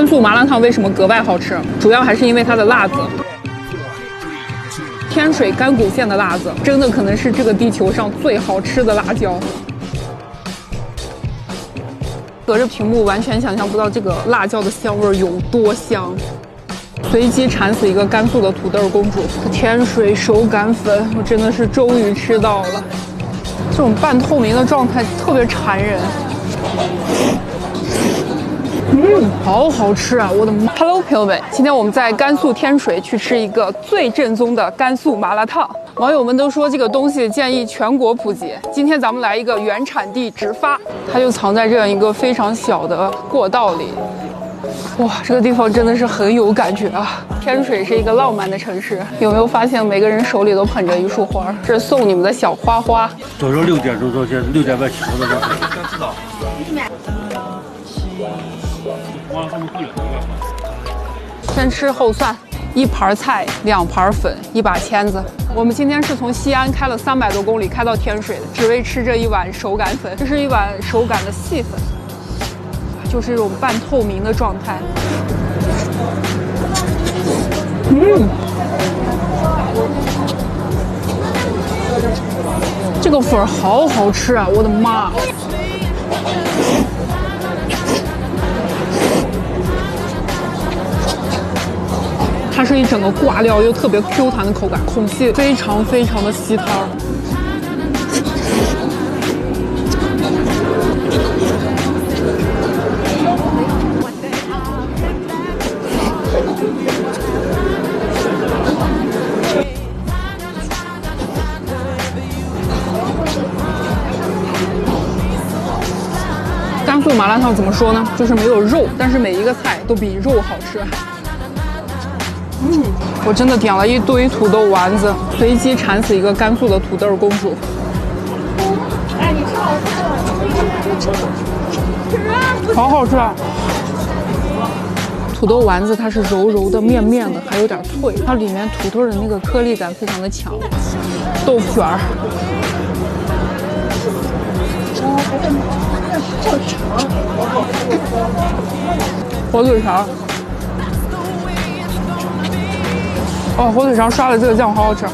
甘肃麻辣烫为什么格外好吃？主要还是因为它的辣子。天水甘谷县的辣子，真的可能是这个地球上最好吃的辣椒。隔着屏幕完全想象不到这个辣椒的香味有多香。随机馋死一个甘肃的土豆公主，天水手擀粉，我真的是终于吃到了。这种半透明的状态特别馋人。好好吃啊！我的妈 ！Hello， 朋友们，今天我们在甘肃天水去吃一个最正宗的甘肃麻辣烫。网友们都说这个东西建议全国普及。今天咱们来一个原产地直发，它就藏在这样一个非常小的过道里。哇，这个地方真的是很有感觉啊！天水是一个浪漫的城市，有没有发现每个人手里都捧着一束花？这是送你们的小花花。早上6点钟到现在6点半起床的吗？先吃后算，1盘菜，2盘粉，1把签子。我们今天是从西安开了300多公里开到天水的，只为吃这一碗手擀粉。这是一碗手擀的细粉，就是这种半透明的状态。这个粉好好吃啊！我的妈！它是一整个挂料又特别 Q 弹的口感，孔隙非常的吸汤。甘肃麻辣烫怎么说呢？就是没有肉，但是每一个菜都比肉好吃。我真的点了一堆土豆丸子，随机馋死一个甘肃的土豆公主。好好吃啊！土豆丸子它是柔柔的、面面的，还有点脆，它里面土豆的那个颗粒感非常的强。豆腐卷儿，火腿肠。哦，火腿肠刷了这个酱好好吃。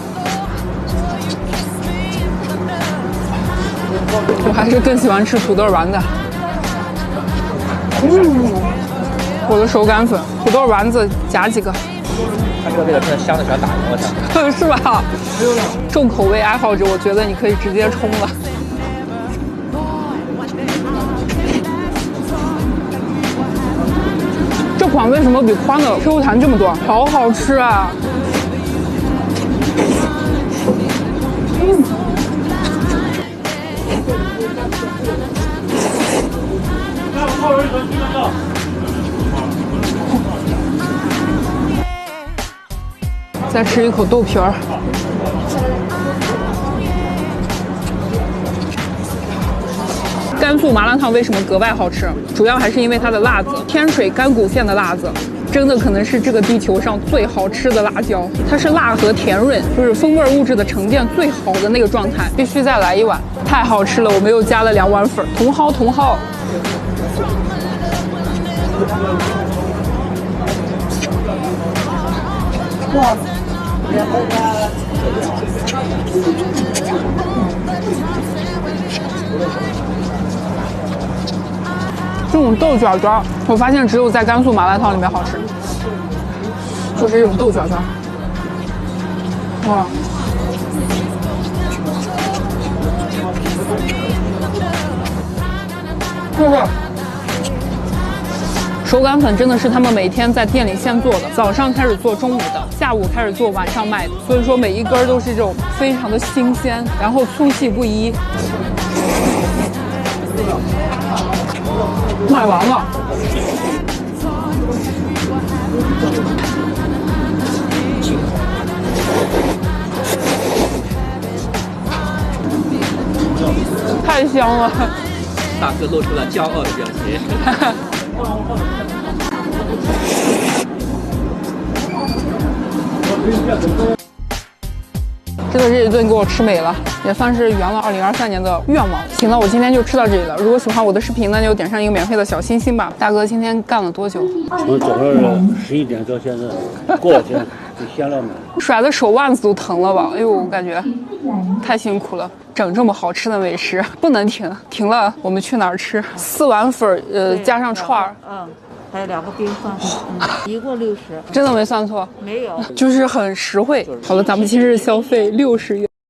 我还是更喜欢吃土豆丸子。我的手擀粉，土豆丸子夹几个。它这个真的香的全打赢了它。是吧？重口味爱好者，我觉得你可以直接冲了。这款为什么比宽的 Q 弹这么多？好好吃啊！再吃一口豆皮儿。甘肃麻辣烫为什么格外好吃？主要还是因为它的辣子。天水甘谷县的辣子，真的可能是这个地球上最好吃的辣椒。它是辣和甜润，就是风味物质的沉淀最好的那个状态。必须再来一碗，太好吃了！我们又加了2碗粉，茼蒿。哇！这种豆卷卷，我发现只有在甘肃麻辣烫里面好吃，就是这种豆卷卷。哇！手擀粉真的是他们每天在店里现做的，早上开始做，中午的，下午开始做，晚上卖的，所以说每一根都是这种非常的新鲜，然后粗细不一。卖完了。太香了！大哥露出了骄傲的表情。这真的这一顿给我吃美了，也算是圆了2023年的愿望。行，那我今天就吃到这里了。如果喜欢我的视频呢，就点上一个免费的小心心吧。大哥今天干了多久？从早上11点到现在，过2天就闲了嘛。甩的手腕子都疼了吧？哎呦，我感觉太辛苦了。整这么好吃的美食不能停，停了我们去哪儿吃？4碗粉，加上串儿，还有2个冰饭，一共60，真的没算错，没有，就是很实惠。好了，咱们今日消费60元。